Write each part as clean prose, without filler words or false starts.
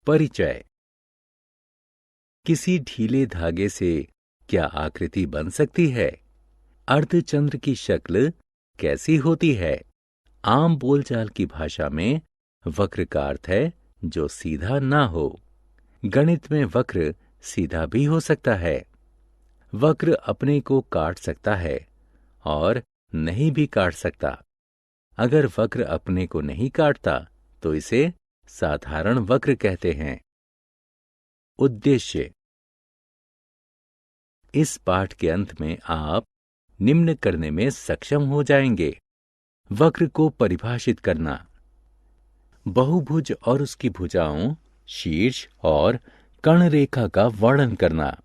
परिचय। किसी ढीले धागे से क्या आकृति बन सकती है? अर्धचंद्र की शक्ल कैसी होती है? आम बोलचाल की भाषा में वक्र का अर्थ है जो सीधा ना हो। गणित में वक्र सीधा भी हो सकता है। वक्र अपने को काट सकता है और नहीं भी काट सकता। अगर वक्र अपने को नहीं काटता तो इसे साधारण वक्र कहते हैं। उद्देश्य। इस पाठ के अंत में आप निम्न करने में सक्षम हो जाएंगे। वक्र को परिभाषित करना, बहुभुज और उसकी भुजाओं, शीर्ष और कर्ण रेखा का वर्णन करना,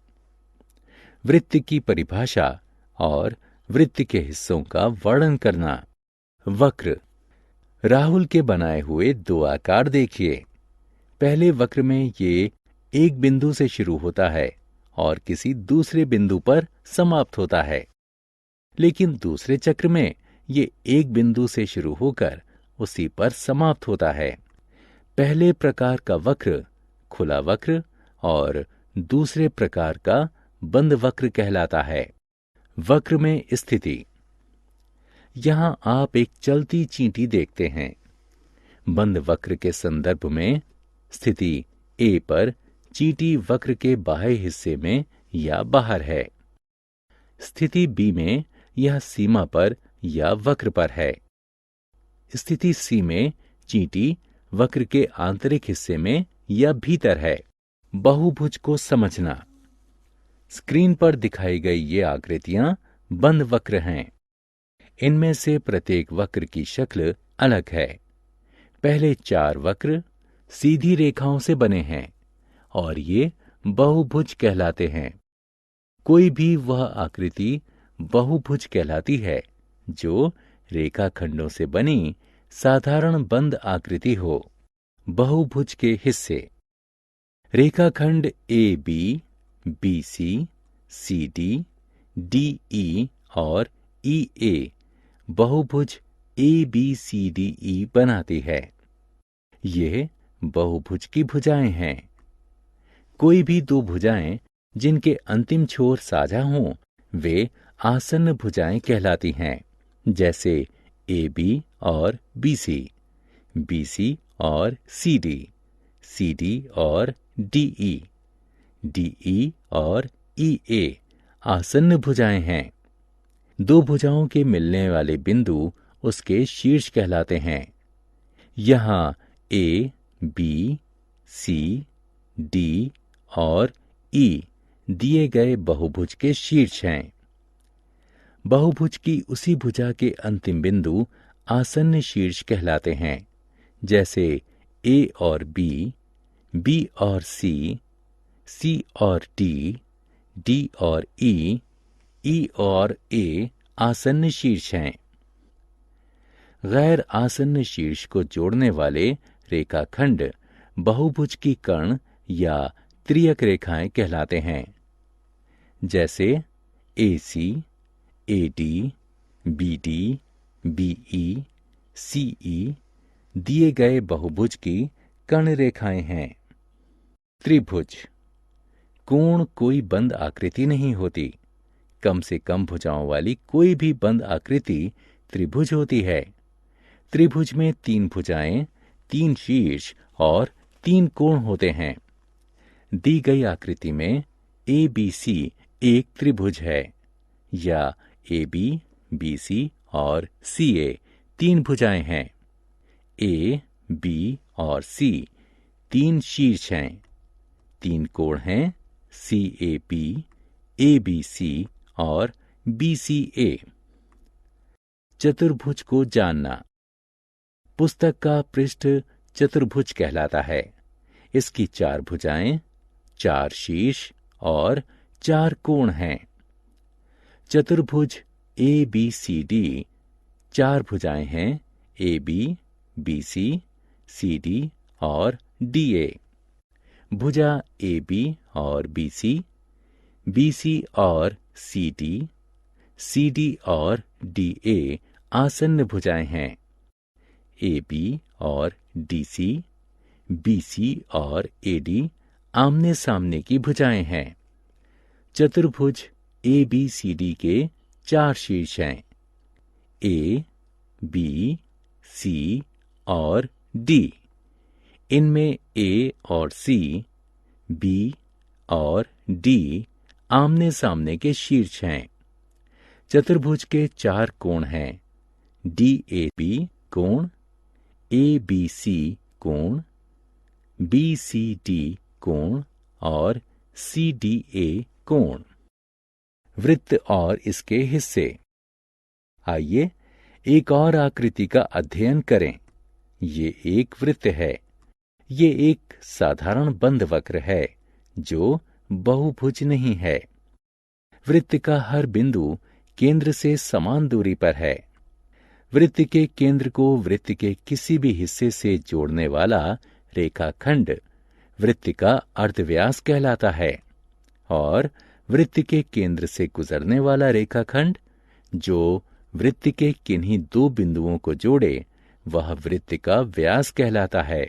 वृत्त की परिभाषा और वृत्त के हिस्सों का वर्णन करना। वक्र। राहुल के बनाए हुए दो आकार देखिए। पहले वक्र में ये एक बिंदु से शुरू होता है और किसी दूसरे बिंदु पर समाप्त होता है, लेकिन दूसरे चक्र में ये एक बिंदु से शुरू होकर उसी पर समाप्त होता है। पहले प्रकार का वक्र खुला वक्र और दूसरे प्रकार का बंद वक्र कहलाता है। वक्र में स्थिति। यहां आप एक चलती चींटी देखते हैं। बंद वक्र के संदर्भ में स्थिति ए पर चींटी वक्र के बाह्य हिस्से में या बाहर है। स्थिति बी में यह सीमा पर या वक्र पर है। स्थिति सी में चींटी वक्र के आंतरिक हिस्से में या भीतर है। बहुभुज को समझना। स्क्रीन पर दिखाई गई ये आकृतियां बंद वक्र हैं। इनमें से प्रत्येक वक्र की शक्ल अलग है। पहले 4 वक्र सीधी रेखाओं से बने हैं और ये बहुभुज कहलाते हैं। कोई भी वह आकृति बहुभुज कहलाती है जो रेखाखंडों से बनी साधारण बंद आकृति हो। बहुभुज के हिस्से। रेखाखंड A B, B C, C D, D E और ई ए बहुभुज A B C D E बनाती है। ये बहुभुज की भुजाएं हैं। कोई भी दो भुजाएं जिनके अंतिम छोर साझा हों वे आसन्न भुजाएं कहलाती हैं, जैसे ए बी और बी सी और सी डी और डी ई और ई ए आसन्न भुजाएं हैं। दो भुजाओं के मिलने वाले बिंदु उसके शीर्ष कहलाते हैं। यहाँ ए, बी, सी, डी और ई दिए गए बहुभुज के शीर्ष हैं। बहुभुज की उसी भुजा के अंतिम बिंदु आसन्न शीर्ष कहलाते हैं, जैसे ए और बी और सी और डी और ई और ए आसन्न शीर्ष हैं। गैर आसन्न शीर्ष को जोड़ने वाले रेखाखंड बहुभुज की कर्ण या त्रियक रेखाएं कहलाते हैं, जैसे ए सी, ए डी, बी ई, सी ई दिए गए बहुभुज की कर्ण रेखाएं हैं। त्रिभुज। कोण कोई बंद आकृति नहीं होती। कम से कम भुजाओं वाली कोई भी बंद आकृति त्रिभुज होती है। त्रिभुज में 3 भुजाएं, 3 शीर्ष और 3 कोण होते हैं। दी गई आकृति में ए बी सी एक त्रिभुज है, या ए बी सी और सी ए 3 भुजाएं हैं। ए, बी और सी 3 शीर्ष हैं। 3 कोण हैं, सी ए बी सी और बी सी ए। चतुर्भुज को जानना। पुस्तक का पृष्ठ चतुर्भुज कहलाता है। इसकी 4 भुजाएं, 4 शीर्ष और 4 कोण हैं। चतुर्भुज ए बी सी डी 4 भुजाएं हैं, ए बी सी डी और डी ए। भुजा ए बी और बी सी और सी डी और डी ए आसन्न भुजाएं हैं। ए बी और डी सी, BC और AD आमने सामने की भुजाएं हैं। चतुर्भुज ABCD के 4 शीर्ष हैं, A, B, C और D। इनमें A और C, B और D आमने सामने के शीर्ष हैं। चतुर्भुज के 4 कोण हैं, DAB कोण, ABC कोण, BCD कोण और CDA कोण। वृत्त और इसके हिस्से। आइए एक और आकृति का अध्ययन करें। ये एक वृत्त है। ये एक साधारण बंद वक्र है जो बहुभुज नहीं है। वृत्त का हर बिंदु केंद्र से समान दूरी पर है। वृत्त के केंद्र को वृत्त के किसी भी हिस्से से जोड़ने वाला रेखाखंड वृत्त का अर्धव्यास कहलाता है और वृत्त के केंद्र से गुजरने वाला रेखाखंड जो वृत्त के किन्हीं 2 बिंदुओं को जोड़े वह वृत्त का व्यास कहलाता है।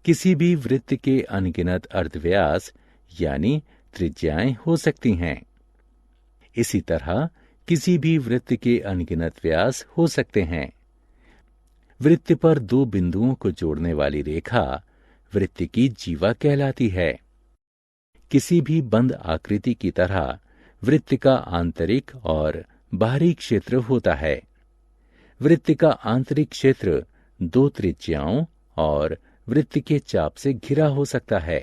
किसी भी वृत्त के अनगिनत अर्धव्यास यानी त्रिज्याएं हो सकती हैं। इसी तरह किसी भी वृत्त के अनगिनत व्यास हो सकते हैं। वृत्त पर 2 बिंदुओं को जोड़ने वाली रेखा वृत्त की जीवा कहलाती है। किसी भी बंद आकृति की तरह वृत्त का आंतरिक और बाहरी क्षेत्र होता है। वृत्त का आंतरिक क्षेत्र 2 त्रिज्याओं और वृत्त के चाप से घिरा हो सकता है।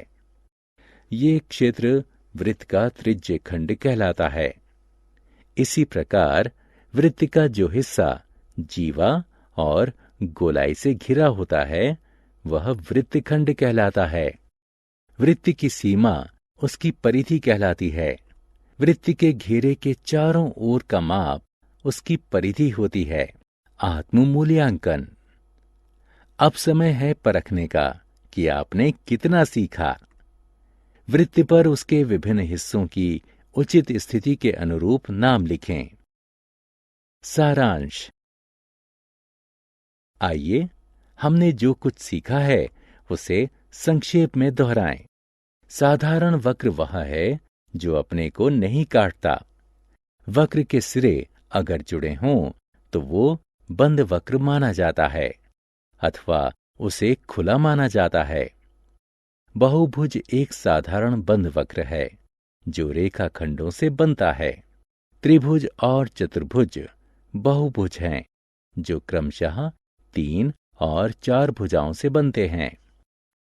ये क्षेत्र वृत्त का त्रिज्य खंड कहलाता है। इसी प्रकार वृत्त का जो हिस्सा जीवा और गोलाई से घिरा होता है वह वृत्तखंड कहलाता है। वृत्त की सीमा उसकी परिधि कहलाती है। वृत्त के घेरे के चारों ओर का माप उसकी परिधि होती है। आत्म मूल्यांकन। अब समय है परखने का कि आपने कितना सीखा। वृत्त पर उसके विभिन्न हिस्सों की उचित स्थिति के अनुरूप नाम लिखें। सारांश। आइए हमने जो कुछ सीखा है उसे संक्षेप में दोहराएं। साधारण वक्र वह है जो अपने को नहीं काटता। वक्र के सिरे अगर जुड़े हों तो वो बंद वक्र माना जाता है अथवा उसे खुला माना जाता है। बहुभुज एक साधारण बंद वक्र है जो रेखाखंडों से बनता है। त्रिभुज और चतुर्भुज बहुभुज हैं जो क्रमशः 3 और 4 भुजाओं से बनते हैं।